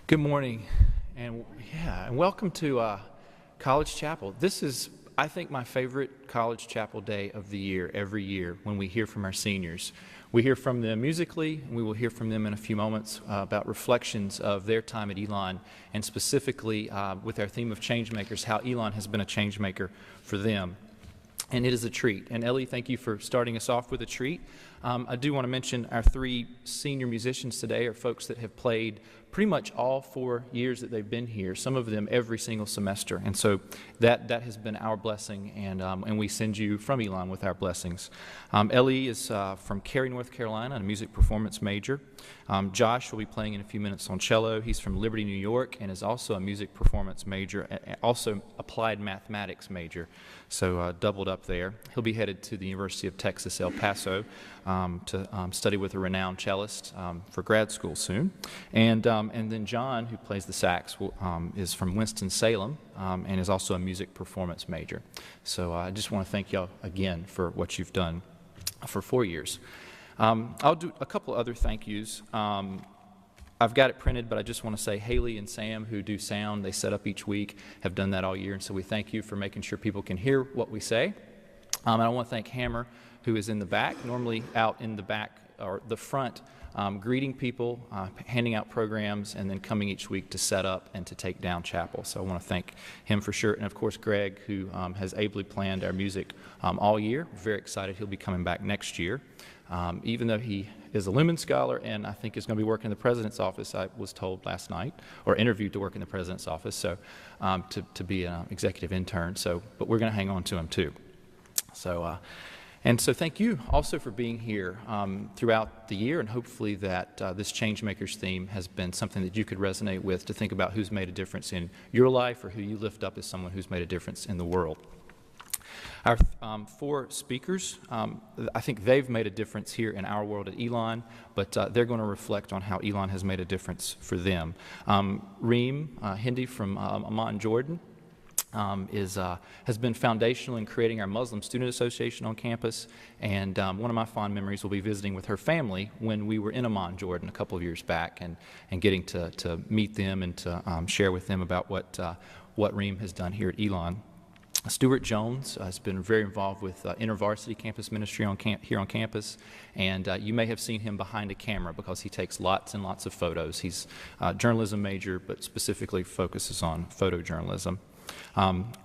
Good morning, and welcome to College Chapel. This is, I think, my favorite College Chapel day of the year, every year, when we hear from our seniors. We hear from them musically, and we will hear from them in a few moments about reflections of their time at Elon, and specifically with our theme of Changemakers, how Elon has been a changemaker for them. And it is a treat. And Ellie, thank you for starting us off with a treat. I do want to mention our three senior musicians today are folks that have played pretty much all 4 years that they've been here, some of them every single semester. And so that has been our blessing, and we send you from Elon with our blessings. Ellie is from Cary, North Carolina, a music performance major. Josh will be playing in a few minutes on cello. He's from Liberty, New York, and is also a music performance major, also applied mathematics major, so doubled up there. He'll be headed to the University of Texas, El Paso, to study with a renowned cellist for grad school soon. And then John, who plays the sax, is from Winston-Salem and is also a music performance major. So I just want to thank y'all again for what you've done for 4 years. I'll do a couple other thank yous. I've got it printed, but I just want to say Haley and Sam, who do sound, they set up each week, have done that all year, and so we thank you for making sure people can hear what we say. And I want to thank Hammer, who is in the back, normally out in the back or the front, greeting people, handing out programs, and then coming each week to set up and to take down chapel. So I want to thank him for sure. And of course, Greg, who has ably planned our music all year. Very excited he'll be coming back next year. Even though he is a Lumen Scholar and I think is going to be working in the President's office, I was told last night, or interviewed to work in the President's office, so to be an executive intern. So, but we're going to hang on to him too. So, and so thank you also for being here throughout the year, and hopefully that this Changemakers theme has been something that you could resonate with, to think about who's made a difference in your life or who you lift up as someone who's made a difference in the world. Our 4 speakers, I think they've made a difference here in our world at Elon, but they're going to reflect on how Elon has made a difference for them. Reem, Hindieh from Amman, Jordan, has been foundational in creating our Muslim Student Association on campus, and one of my fond memories will be visiting with her family when we were in Amman, Jordan a couple of years back, and getting to meet them and to share with them about what Reem has done here at Elon. Stuart Jones has been very involved with InterVarsity campus ministry here on campus, and you may have seen him behind a camera because he takes lots and lots of photos. He's a journalism major, but specifically focuses on photojournalism.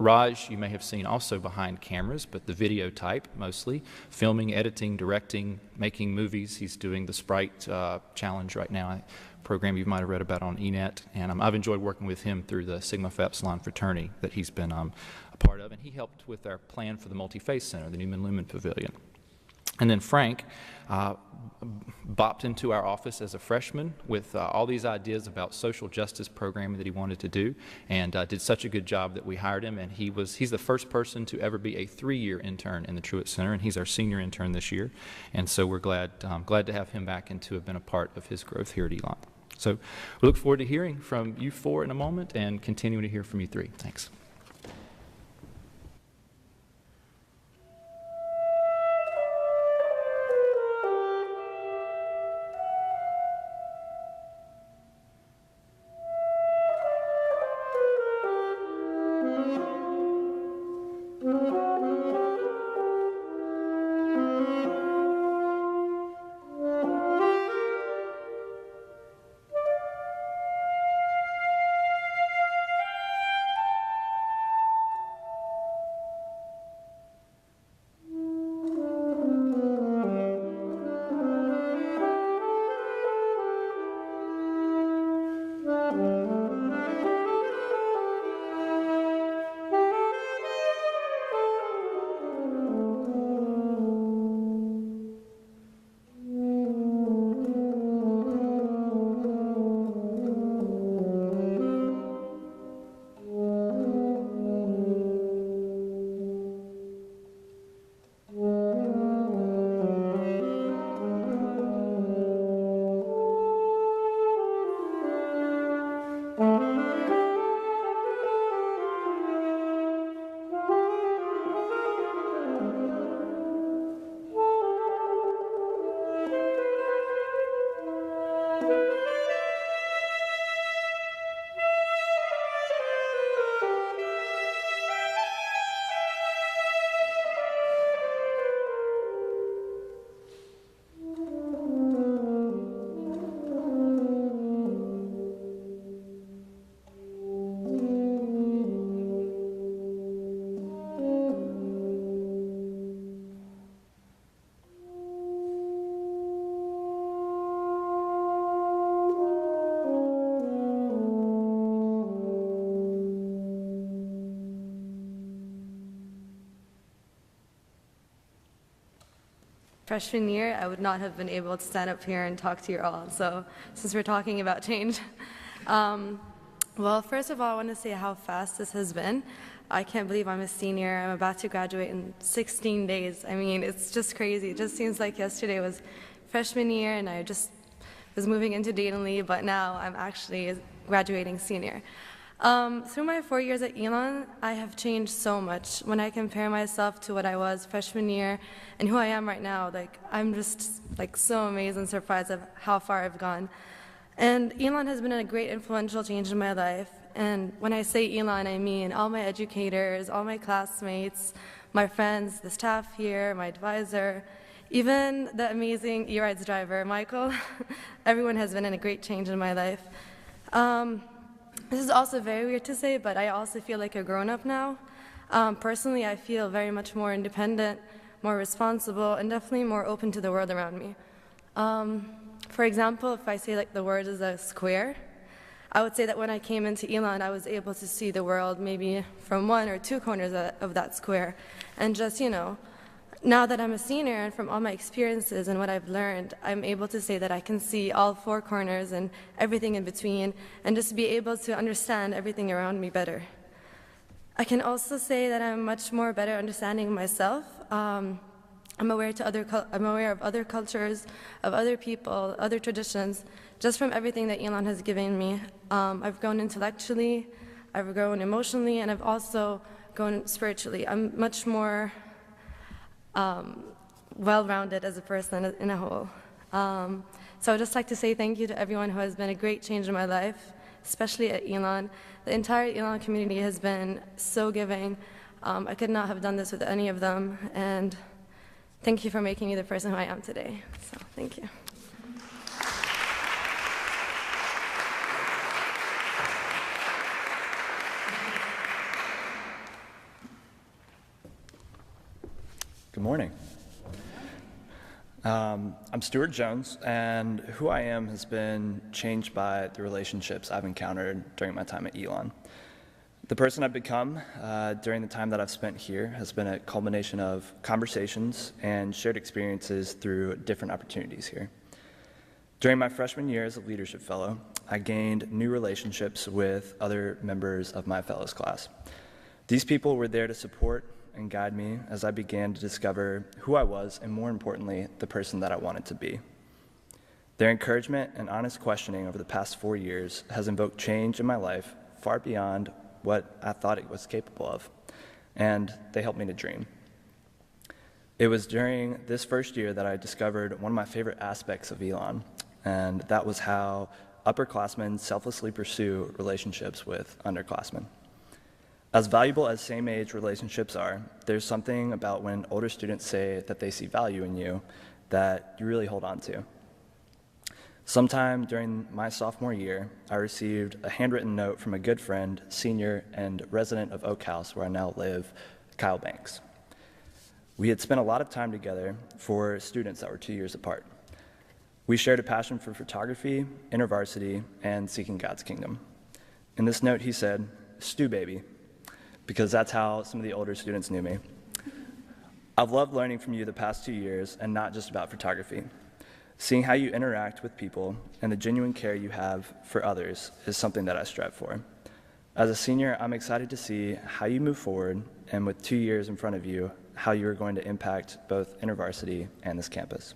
Raj, you may have seen also behind cameras, but the video type mostly, filming, editing, directing, making movies. He's doing the Sprite challenge right now. program you might have read about on ENET, and I've enjoyed working with him through the Sigma Phi Epsilon fraternity that he's been a part of, and he helped with our plan for the Multi-Faith Center, the Newman Lumen Pavilion. And then Frank bopped into our office as a freshman with all these ideas about social justice programming that he wanted to do, and did such a good job that we hired him, and he's the first person to ever be a 3-year intern in the Truett Center, and he's our senior intern this year. And so we're glad to have him back and to have been a part of his growth here at Elon. So we look forward to hearing from you 4 in a moment and continuing to hear from you 3. Thanks. Freshman year, I would not have been able to stand up here and talk to you all. So since we're talking about change, well, first of all, I want to say how fast this has been. I can't believe I'm a senior. I'm about to graduate in 16 days. I mean, it's just crazy. It just seems like yesterday was freshman year and I just was moving into Dayton Lee, but now I'm actually graduating senior. Through my 4 years at Elon, I have changed so much. When I compare myself to what I was freshman year and who I am right now, I'm just so amazed and surprised of how far I've gone. And Elon has been a great influential change in my life. And when I say Elon, I mean all my educators, all my classmates, my friends, the staff here, my advisor, even the amazing e-rides driver, Michael. Everyone has been a great change in my life. This is also very weird to say, but I also feel like a grown-up now. Personally, I feel very much more independent, more responsible, and definitely more open to the world around me. For example, if I say the word is a square, I would say that when I came into Elon, I was able to see the world maybe from 1 or 2 corners of that square. And just, now that I'm a senior and from all my experiences and what I've learned, I'm able to say that I can see all 4 corners and everything in between and just be able to understand everything around me better. I can also say that I'm much more better understanding myself. I'm aware of other cultures, of other people, other traditions, just from everything that Elon has given me. I've grown intellectually, I've grown emotionally, and I've also grown spiritually. I'm much more well-rounded as a person in a whole. So I'd just like to say thank you to everyone who has been a great change in my life, especially at Elon. The entire Elon community has been so giving. I could not have done this with any of them, and thank you for making me the person who I am today. So thank you. Good morning. I'm Stuart Jones, and who I am has been changed by the relationships I've encountered during my time at Elon. The person I've become during the time that I've spent here has been a culmination of conversations and shared experiences through different opportunities here. During my freshman year as a leadership fellow, I gained new relationships with other members of my fellows class. These people were there to support and guide me as I began to discover who I was and, more importantly, the person that I wanted to be. Their encouragement and honest questioning over the past 4 years has invoked change in my life far beyond what I thought it was capable of, and they helped me to dream. It was during this first year that I discovered one of my favorite aspects of Elon, and that was how upperclassmen selflessly pursue relationships with underclassmen. As valuable as same-age relationships are, there's something about when older students say that they see value in you that you really hold on to. Sometime during my sophomore year, I received a handwritten note from a good friend, senior, and resident of Oak House, where I now live, Kyle Banks. We had spent a lot of time together for students that were 2 years apart. We shared a passion for photography, InterVarsity, and seeking God's kingdom. In this note, he said, "Stu, baby," because that's how some of the older students knew me. I've loved learning from you the past 2 years, and not just about photography. Seeing how you interact with people and the genuine care you have for others is something that I strive for. As a senior, I'm excited to see how you move forward, and with 2 years in front of you, how you are going to impact both InterVarsity and this campus.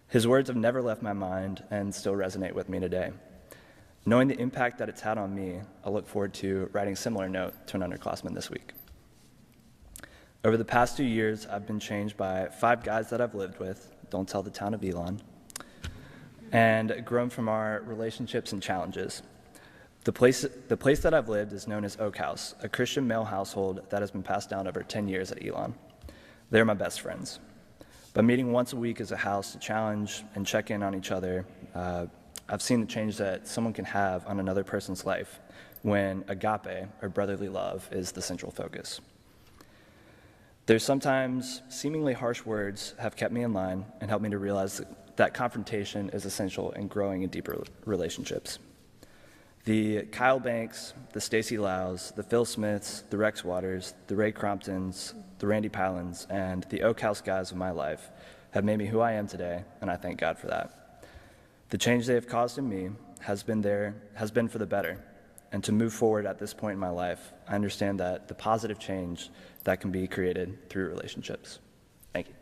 His words have never left my mind and still resonate with me today. Knowing the impact that it's had on me, I look forward to writing a similar note to an underclassman this week. Over the past 2 years, I've been changed by 5 guys that I've lived with, don't tell the town of Elon, and grown from our relationships and challenges. The place that I've lived is known as Oak House, a Christian male household that has been passed down over 10 years at Elon. They're my best friends. By meeting once a week as a house to challenge and check in on each other, I've seen the change that someone can have on another person's life when agape, or brotherly love, is the central focus. There's sometimes seemingly harsh words have kept me in line and helped me to realize that confrontation is essential in growing in deeper relationships. The Kyle Banks, the Stacy Laus, the Phil Smiths, the Rex Waters, the Ray Cromptons, the Randy Palins, and the Oak House guys of my life have made me who I am today, and I thank God for that. The change they have caused in me has been for the better, and to move forward at this point in my life, I understand that the positive change that can be created through relationships. Thank you.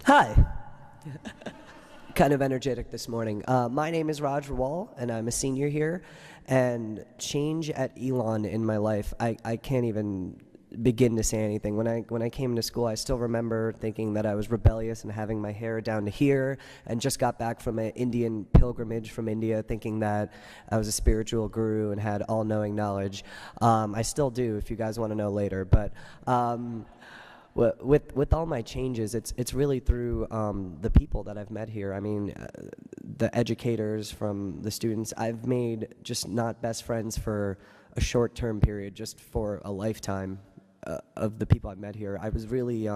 Hi. Kind of energetic this morning. My name is Rawal, and I'm a senior here. And change at Elon in my life, I can't even begin to say anything. When I came into school, I still remember thinking that I was rebellious and having my hair down to here, and just got back from an Indian pilgrimage from India, thinking that I was a spiritual guru and had all-knowing knowledge. I still do, if you guys want to know later. But with all my changes, it's really through the people that I've met here. I mean, the educators, from the students. I've made just not best friends for a short-term period, just for a lifetime of the people I've met here. I was really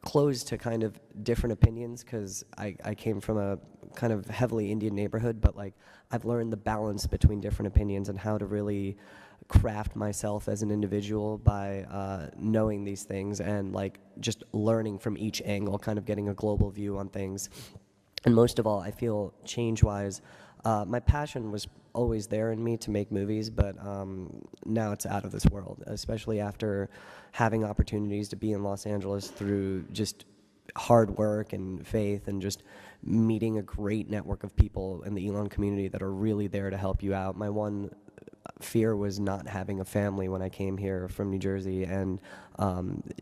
closed to kind of different opinions because I came from a kind of heavily Indian neighborhood, but like I've learned the balance between different opinions and how to really craft myself as an individual by knowing these things and like just learning from each angle, kind of getting a global view on things. And most of all, I feel change-wise, my passion was always there in me to make movies, but now it's out of this world, especially after having opportunities to be in Los Angeles through just hard work and faith and just meeting a great network of people in the Elon community that are really there to help you out. My one fear was not having a family when I came here from New Jersey, and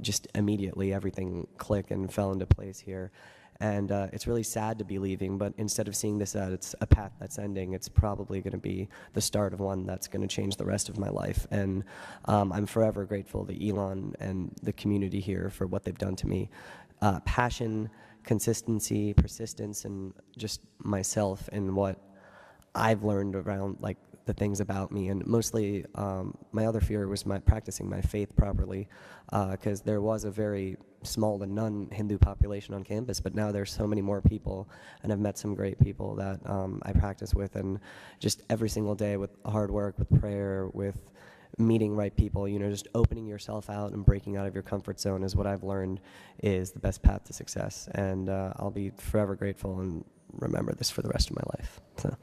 just immediately everything clicked and fell into place here. And it's really sad to be leaving, but instead of seeing this as it's a path that's ending, it's probably going to be the start of one that's going to change the rest of my life. And I'm forever grateful to Elon and the community here for what they've done to me. Passion, consistency, persistence, and just myself and what I've learned around like the things about me, and mostly my other fear was practicing my faith properly, because there was a very small to none Hindu population on campus, but now there's so many more people, and I've met some great people that I practice with, and just every single day with hard work, with prayer, with meeting right people, just opening yourself out and breaking out of your comfort zone is what I've learned is the best path to success, and I'll be forever grateful and remember this for the rest of my life. So.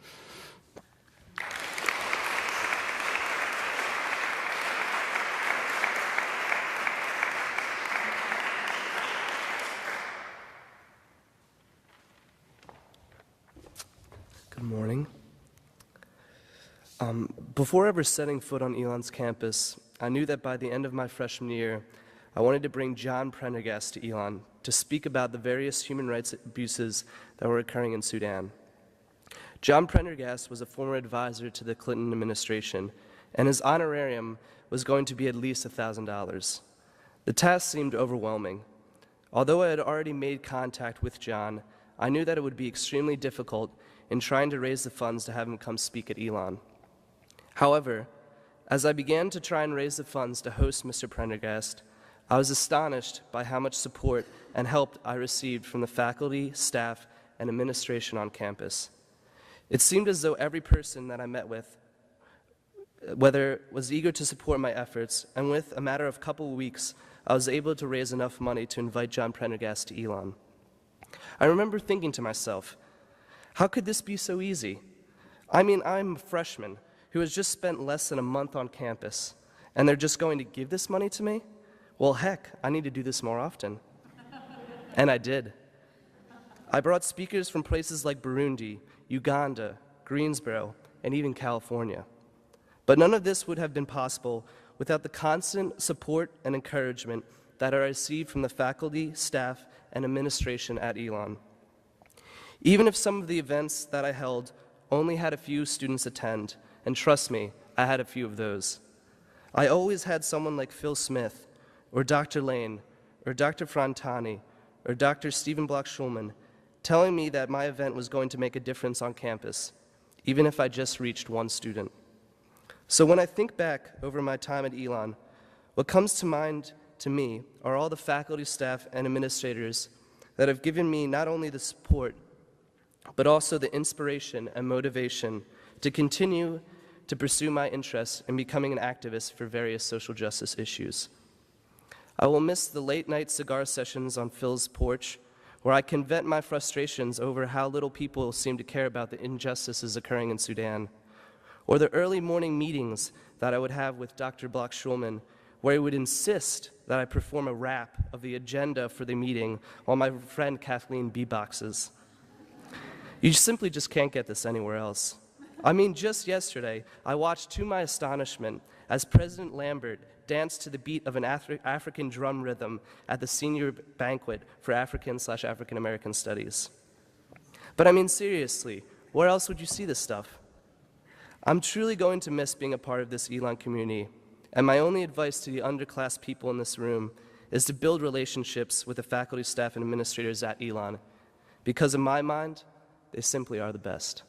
Good morning. Before ever setting foot on Elon's campus, I knew that by the end of my freshman year, I wanted to bring John Prendergast to Elon to speak about the various human rights abuses that were occurring in Sudan. John Prendergast was a former advisor to the Clinton administration, and his honorarium was going to be at least $1,000. The task seemed overwhelming. Although I had already made contact with John, I knew that it would be extremely difficult in trying to raise the funds to have him come speak at Elon. However, as I began to try and raise the funds to host Mr. Prendergast, I was astonished by how much support and help I received from the faculty, staff, and administration on campus. It seemed as though every person that I met with, was eager to support my efforts, and with a matter of a couple of weeks, I was able to raise enough money to invite John Prendergast to Elon. I remember thinking to myself, how could this be so easy? I mean, I'm a freshman who has just spent less than a month on campus, and they're just going to give this money to me? Well, heck, I need to do this more often. And I did. I brought speakers from places like Burundi, Uganda, Greensboro, and even California. But none of this would have been possible without the constant support and encouragement that I received from the faculty, staff, and administration at Elon. Even if some of the events that I held only had a few students attend, and trust me, I had a few of those, I always had someone like Phil Smith, or Dr. Lane, or Dr. Frantani, or Dr. Stephen Bloch-Schulman telling me that my event was going to make a difference on campus, even if I just reached one student. So when I think back over my time at Elon, what comes to mind to me are all the faculty, staff, and administrators that have given me not only the support, but also the inspiration and motivation to continue to pursue my interests in becoming an activist for various social justice issues. I will miss the late-night cigar sessions on Phil's porch, where I can vent my frustrations over how little people seem to care about the injustices occurring in Sudan, or the early morning meetings that I would have with Dr. Bloch-Schulman, where he would insist that I perform a rap of the agenda for the meeting while my friend Kathleen beatboxes. You simply just can't get this anywhere else. I mean, just yesterday, I watched to my astonishment as President Lambert danced to the beat of an African drum rhythm at the senior banquet for African/African American studies. But I mean, seriously, where else would you see this stuff? I'm truly going to miss being a part of this Elon community, and my only advice to the underclass people in this room is to build relationships with the faculty, staff, and administrators at Elon, because in my mind, they simply are the best.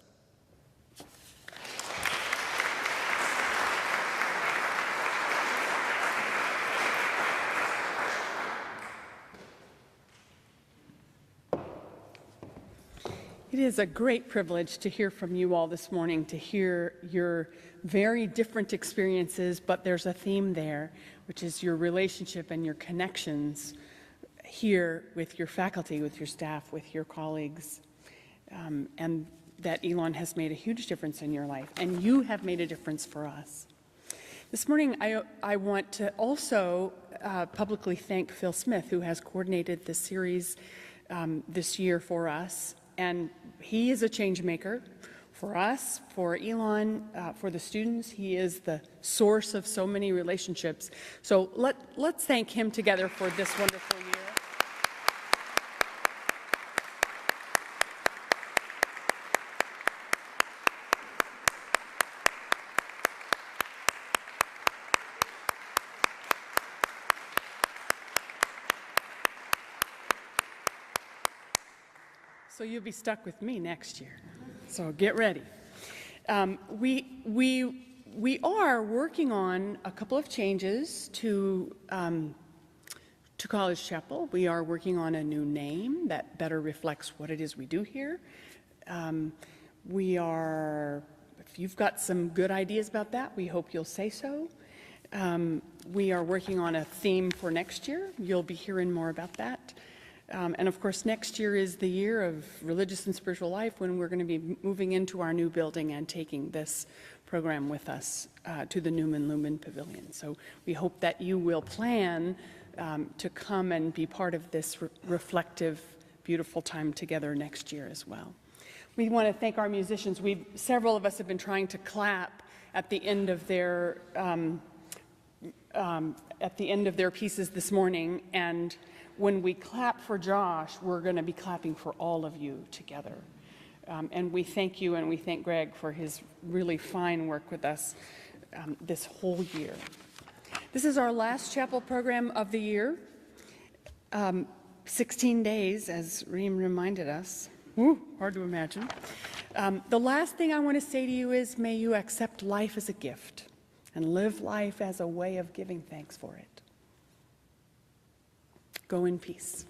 It is a great privilege to hear from you all this morning, to hear your very different experiences, but there's a theme there, which is your relationship and your connections here with your faculty, with your staff, with your colleagues, and that Elon has made a huge difference in your life, and you have made a difference for us. This morning, I want to also publicly thank Phil Smith, who has coordinated this series this year for us. And he is a change maker for us, for Elon, for the students. He is the source of so many relationships. So let's thank him together for this wonderful year. So you'll be stuck with me next year. So get ready. We are working on a couple of changes to College Chapel. We are working on a new name that better reflects what it is we do here. If you've got some good ideas about that, we hope you'll say so. We are working on a theme for next year. You'll be hearing more about that. And of course, next year is the year of religious and spiritual life, when we're going to be moving into our new building and taking this program with us to the Newman Lumen Pavilion. So we hope that you will plan to come and be part of this reflective, beautiful time together next year as well. We want to thank our musicians. Several of us have been trying to clap at the end of their pieces this morning, and when we clap for Josh, we're going to be clapping for all of you together. And we thank you, and we thank Greg for his really fine work with us this whole year. This is our last chapel program of the year. 16 days, as Reem reminded us. Woo, hard to imagine. The last thing I want to say to you is, may you accept life as a gift and live life as a way of giving thanks for it. Go in peace.